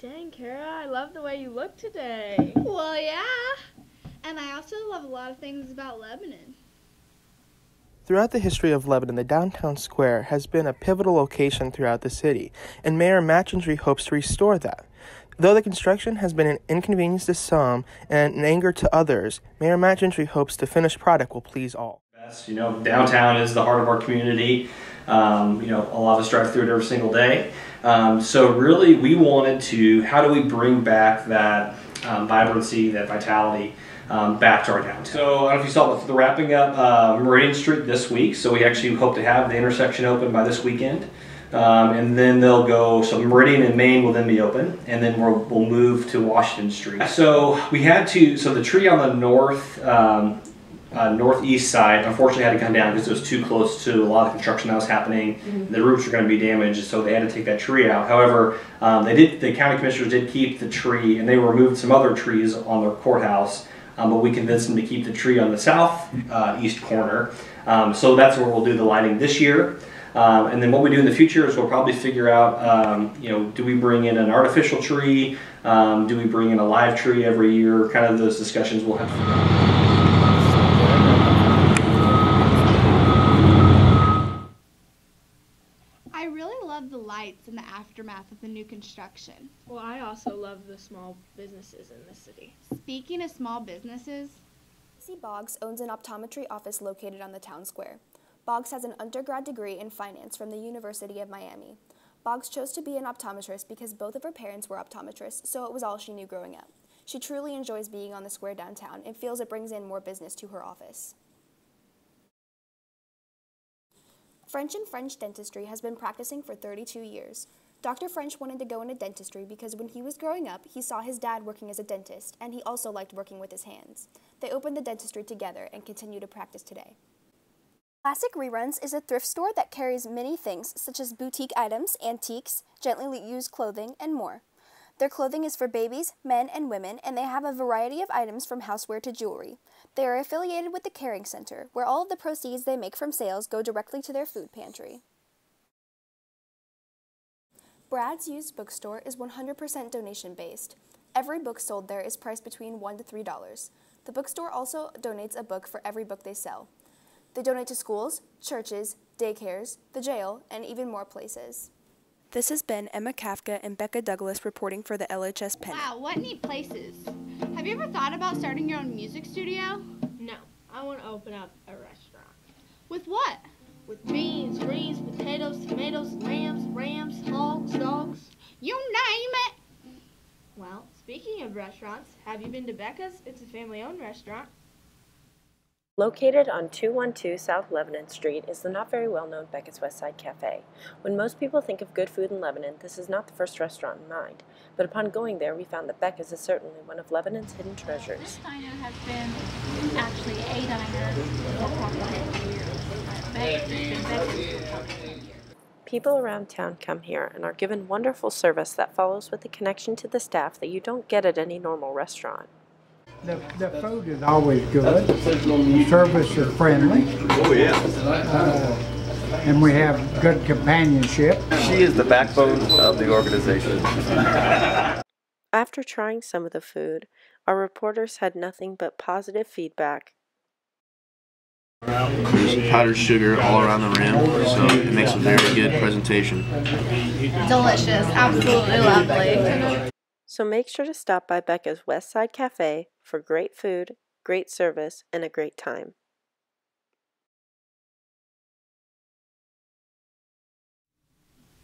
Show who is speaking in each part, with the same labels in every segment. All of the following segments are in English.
Speaker 1: Dang, Kara, I love the way you look today.
Speaker 2: Well, yeah. And I also love a lot of things about Lebanon.
Speaker 3: Throughout the history of Lebanon, the downtown square has been a pivotal location throughout the city, and Mayor Matchendry hopes to restore that. Though the construction has been an inconvenience to some and an anger to others, Mayor Matchendry hopes the finished product will please all.
Speaker 4: Downtown is the heart of our community. A lot of us drive through it every single day. So really, we wanted to, how do we bring back that vibrancy, that vitality back to our downtown? So I don't know if you saw, but they're wrapping up Meridian Street this week. So we actually hope to have the intersection open by this weekend. And then they'll go, so Meridian and Main will then be open, and then we'll move to Washington Street. So we had to, so the tree on the northeast side unfortunately had to come down because it was too close to a lot of construction that was happening. Mm-hmm. The roots were going to be damaged, so they had to take that tree out. However, the county commissioners did keep the tree, and they removed some other trees on their courthouse, but we convinced them to keep the tree on the southeast corner. So that's where we'll do the lighting this year. And then what we do in the future is we'll probably figure out, do we bring in an artificial tree? Do we bring in a live tree every year? Kind of those discussions we'll have to figure out.
Speaker 2: I really love the lights in the aftermath of the new construction.
Speaker 1: Well, I also love the small businesses in the city.
Speaker 2: Speaking of small businesses,
Speaker 5: C. Boggs owns an optometry office located on the town square. Boggs has an undergrad degree in finance from the University of Miami. Boggs chose to be an optometrist because both of her parents were optometrists, so it was all she knew growing up. She truly enjoys being on the square downtown and feels it brings in more business to her office. French and French dentistry has been practicing for 32 years. Dr. French wanted to go into dentistry because when he was growing up, he saw his dad working as a dentist, and he also liked working with his hands. They opened the dentistry together and continue to practice today. Classic Reruns is a thrift store that carries many things such as boutique items, antiques, gently used clothing, and more. Their clothing is for babies, men, and women, and they have a variety of items from houseware to jewelry. They are affiliated with the Caring Center, where all of the proceeds they make from sales go directly to their food pantry. Brad's Used Bookstore is 100% donation-based. Every book sold there is priced between $1 to $3. The bookstore also donates a book for every book they sell. They donate to schools, churches, daycares, the jail, and even more places. This has been Emma Kafka and Becca Douglas reporting for the LHS Pennant.
Speaker 2: Wow, what neat places. Have you ever thought about starting your own music studio?
Speaker 1: No, I want to open up a restaurant.
Speaker 2: With what?
Speaker 1: With beans, greens, potatoes, tomatoes, lambs, rams, hogs, dogs.
Speaker 2: You name it!
Speaker 1: Well, speaking of restaurants, have you been to Becca's? It's a family-owned restaurant.
Speaker 6: Located on 212 South Lebanon Street is the not very well-known Becca's Westside Cafe. When most people think of good food in Lebanon, this is not the first restaurant in mind. But upon going there, we found that Becca's is certainly one of Lebanon's hidden treasures.
Speaker 7: This diner has been actually a diner for probably 10 years.
Speaker 6: People around town come here and are given wonderful service that follows with a connection to the staff that you don't get at any normal restaurant.
Speaker 8: The food is always good. The service is friendly.
Speaker 9: Oh yeah.
Speaker 8: And we have good companionship.
Speaker 9: She is the backbone of the organization.
Speaker 6: After trying some of the food, our reporters had nothing but positive feedback.
Speaker 10: There's powdered sugar all around the rim, so it makes a very good presentation.
Speaker 2: Delicious, absolutely lovely.
Speaker 6: So make sure to stop by Becca's Westside Cafe for great food, great service, and a great time.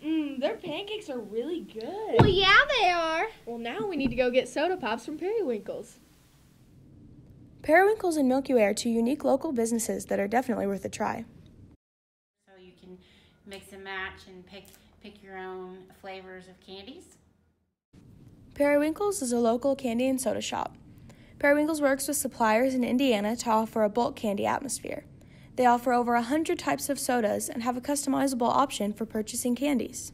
Speaker 1: Their pancakes are really good.
Speaker 2: Well, yeah, they are.
Speaker 1: Well, now we need to go get soda pops from Periwinkle's.
Speaker 5: Periwinkle's and Milky Way are two unique local businesses that are definitely worth a try.
Speaker 7: So you can mix and match and pick your own flavors of candies.
Speaker 5: Periwinkle's is a local candy and soda shop. Periwinkle's works with suppliers in Indiana to offer a bulk candy atmosphere. They offer over 100 types of sodas and have a customizable option for purchasing candies.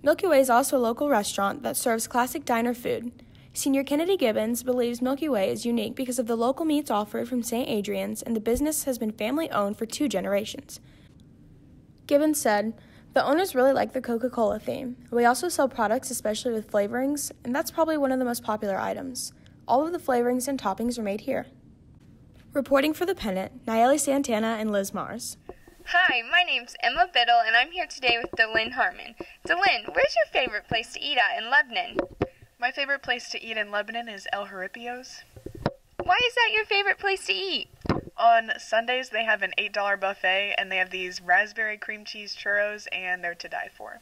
Speaker 5: Milky Way is also a local restaurant that serves classic diner food. Senior Kennedy Gibbons believes Milky Way is unique because of the local meats offered from St. Adrian's, and the business has been family-owned for 2 generations. Gibbons said, The owners really like the Coca-Cola theme. We also sell products especially with flavorings, and that's probably one of the most popular items. All of the flavorings and toppings are made here. Reporting for The Pennant, Nayeli Santana and Liz Mars.
Speaker 11: Hi, my name's Emma Biddle, and I'm here today with Delynn Harmon. Delynn, where's your favorite place to eat at in Lebanon?
Speaker 12: My favorite place to eat in Lebanon is El Haripio's.
Speaker 11: Why is that your favorite place to eat?
Speaker 12: On Sundays, they have an $8 buffet, and they have these raspberry cream cheese churros, and they're to die for.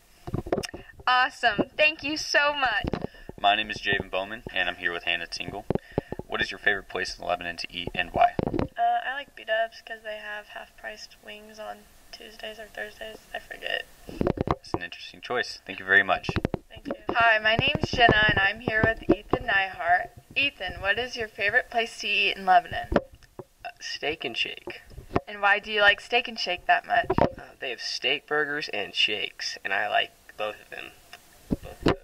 Speaker 11: Awesome. Thank you so much.
Speaker 13: My name is Javen Bowman, and I'm here with Hannah Tingle. What is your favorite place in Lebanon to eat, and why?
Speaker 12: I like B-dubs because they have half-priced wings on Tuesdays or Thursdays. I forget.
Speaker 13: That's an interesting choice. Thank you very much.
Speaker 12: Thank you.
Speaker 11: Hi, my name's Jenna, and I'm here with Ethan Nyhart. Ethan, what is your favorite place to eat in Lebanon?
Speaker 14: Steak and Shake.
Speaker 11: And why do you like Steak and Shake that much?
Speaker 14: They have steak burgers and shakes, and I like both of them. Both of those.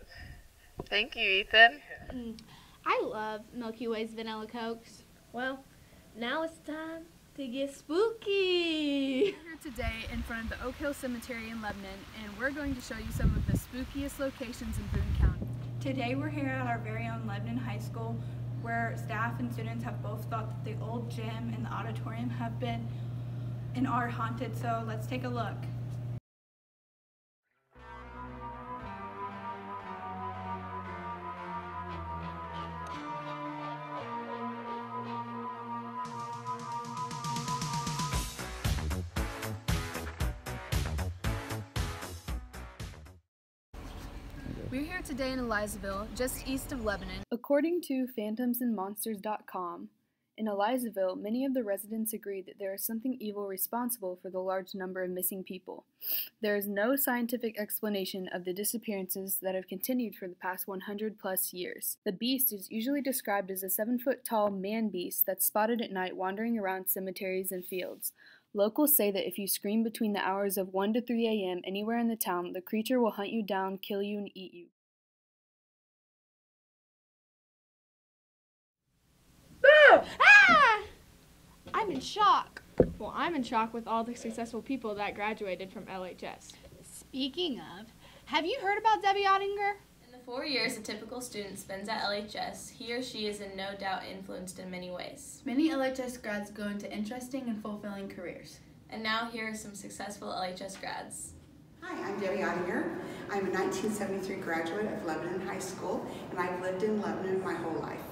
Speaker 11: Thank you, Ethan.
Speaker 2: I love Milky Way's vanilla Cokes. Well, now it's time to get spooky.
Speaker 15: We're here today in front of the Oak Hill Cemetery in Lebanon, and we're going to show you some of the spookiest locations in Boone County.
Speaker 16: Today we're here at our very own Lebanon High School, where staff and students have both thought that the old gym and the auditorium have been and are haunted, so let's take a look.
Speaker 15: We're here today in Elizaville, just east of Lebanon. According to phantomsandmonsters.com, in Elizaville, many of the residents agree that there is something evil responsible for the large number of missing people. There is no scientific explanation of the disappearances that have continued for the past 100 plus years. The beast is usually described as a 7-foot-tall man-beast that's spotted at night wandering around cemeteries and fields. Locals say that if you scream between the hours of 1 to 3 a.m. anywhere in the town, the creature will hunt you down, kill you, and eat you.
Speaker 1: Boo! Ah! I'm in shock. Well, I'm in shock with all the successful people that graduated from LHS.
Speaker 2: Speaking of, have you heard about Debbie Ottinger?
Speaker 17: In the 4 years a typical student spends at LHS, he or she is in no doubt influenced in many ways.
Speaker 18: Many LHS grads go into interesting and fulfilling careers.
Speaker 17: And now here are some successful LHS grads.
Speaker 19: Hi, I'm Debbie Ottinger. I'm a 1973 graduate of Lebanon High School, and I've lived in Lebanon my whole life.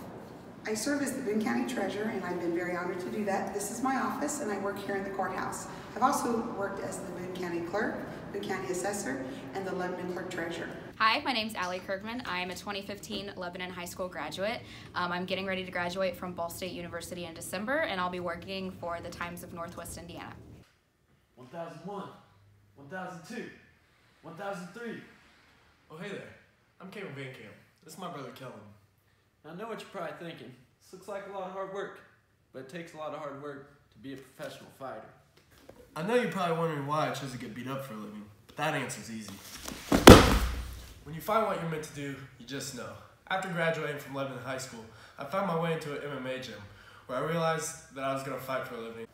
Speaker 19: I serve as the Boone County Treasurer, and I've been very honored to do that. This is my office, and I work here in the courthouse. I've also worked as the Boone County Clerk, Boone County Assessor, and the Lebanon Clerk Treasurer.
Speaker 20: Hi, my name's Allie Kirkman. I'm a 2015 Lebanon High School graduate. I'm getting ready to graduate from Ball State University in December, and I'll be working for the Times of Northwest Indiana.
Speaker 21: 1001, 1002, 1003.
Speaker 22: Oh, hey there. I'm Cameron Van Camp. This is my brother Kellen.
Speaker 23: I know what you're probably thinking. This looks like a lot of hard work, but it takes a lot of hard work to be a professional fighter.
Speaker 22: I know you're probably wondering why I chose to get beat up for a living, but that answer's easy. When you find what you're meant to do, you just know. After graduating from Lebanon High School, I found my way into an MMA gym, where I realized that I was going to fight for a living.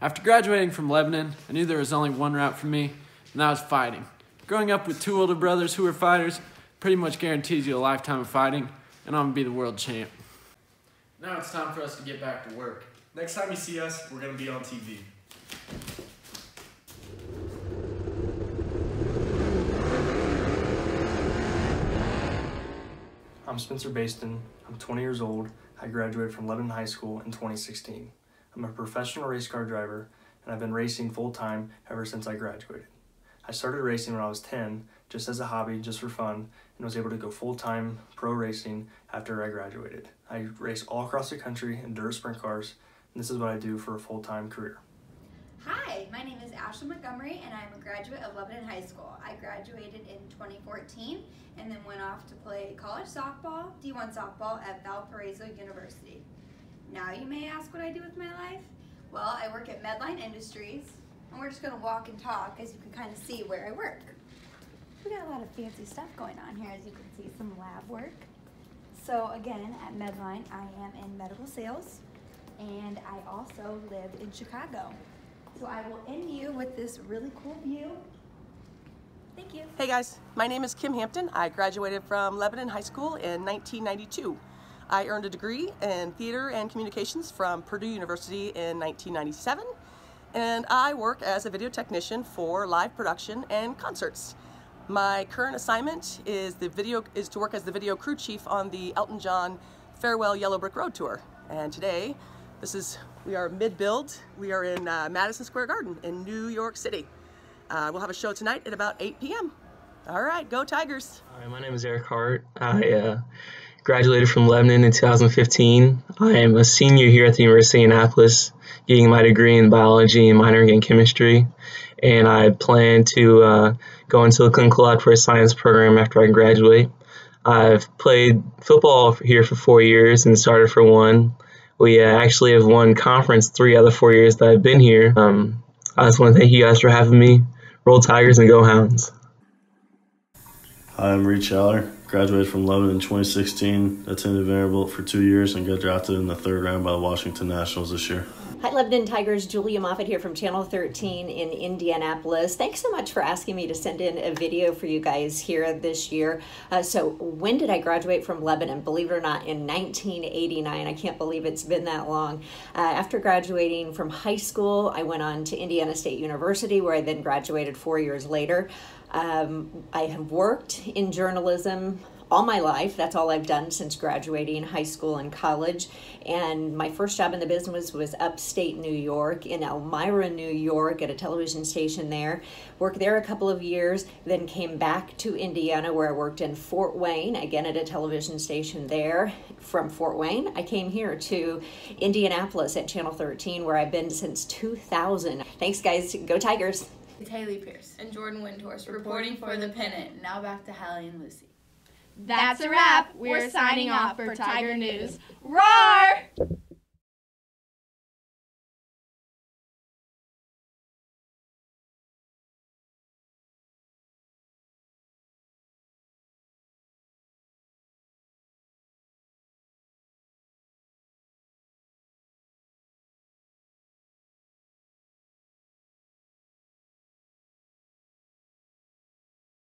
Speaker 23: After graduating from Lebanon, I knew there was only one route for me, and that was fighting. Growing up with two older brothers who were fighters pretty much guarantees you a lifetime of fighting, and I'm going to be the world champ.
Speaker 22: Now it's time for us to get back to work. Next time you see us, we're going to be on TV.
Speaker 24: I'm Spencer Baston. I'm 20 years old. I graduated from Lebanon High School in 2016. I'm a professional race car driver, and I've been racing full-time ever since I graduated. I started racing when I was 10, just as a hobby, just for fun, and was able to go full-time pro racing after I graduated. I race all across the country in dirt sprint cars, and this is what I do for a full-time career.
Speaker 25: Hi, my name is Ashley Montgomery, and I'm a graduate of Lebanon High School. I graduated in 2014 and then went off to play college softball, D1 softball at Valparaiso University. Now you may ask what I do with my life. Well, I work at Medline Industries, and we're just going to walk and talk as you can kind of see where I work. We got a lot of fancy stuff going on here, as you can see, some lab work. So again, at Medline, I am in medical sales, and I also live in Chicago. So I will end you with this really cool view. Thank you.
Speaker 3: Hey guys, my name is Kim Hampton. I graduated from Lebanon High School in 1992. I earned a degree in theater and communications from Purdue University in 1997, and I work as a video technician for live production and concerts. My current assignment is to work as the video crew chief on the Elton John Farewell Yellow Brick Road tour. And today, we are mid-build. We are in Madison Square Garden in New York City. We'll have a show tonight at about 8 p.m. All right, go Tigers.
Speaker 4: Hi, my name is Eric Hart. I graduated from Lebanon in 2015. I am a senior here at the University of Annapolis, getting my degree in biology and minoring in chemistry. And I plan to go into the clinical laboratory science program after I graduate. I've played football here for 4 years and started for 1. We actually have won conference 3 out of the 4 years that I've been here. I just want to thank you guys for having me. Roll Tigers and go Hounds.
Speaker 8: Hi, I'm Reed Schaller. Graduated from Luvin in 2016, attended Vanderbilt for 2 years, and got drafted in the 3rd round by the Washington Nationals this year.
Speaker 9: Hi, Lebanon Tigers. Julia Moffett here from Channel 13 in Indianapolis. Thanks so much for asking me to send in a video for you guys here this year. So when did I graduate from Lebanon? Believe it or not, in 1989. I can't believe it's been that long. After graduating from high school, I went on to Indiana State University, where I then graduated 4 years later. I have worked in journalism all my life. That's all I've done since graduating high school and college. And my first job in the business was upstate New York, in Elmira, New York, at a television station there. Worked there a couple of years, then came back to Indiana, where I worked in Fort Wayne, again at a television station there. From Fort Wayne, I came here to Indianapolis at Channel 13, where I've been since 2000. Thanks, guys. Go Tigers.
Speaker 18: It's Haley Pierce
Speaker 17: And Jordan Windhorst
Speaker 18: reporting for The Pennant. Now back to Hallie and Lucy.
Speaker 1: That's a wrap. We're signing off for Tiger News. Roar!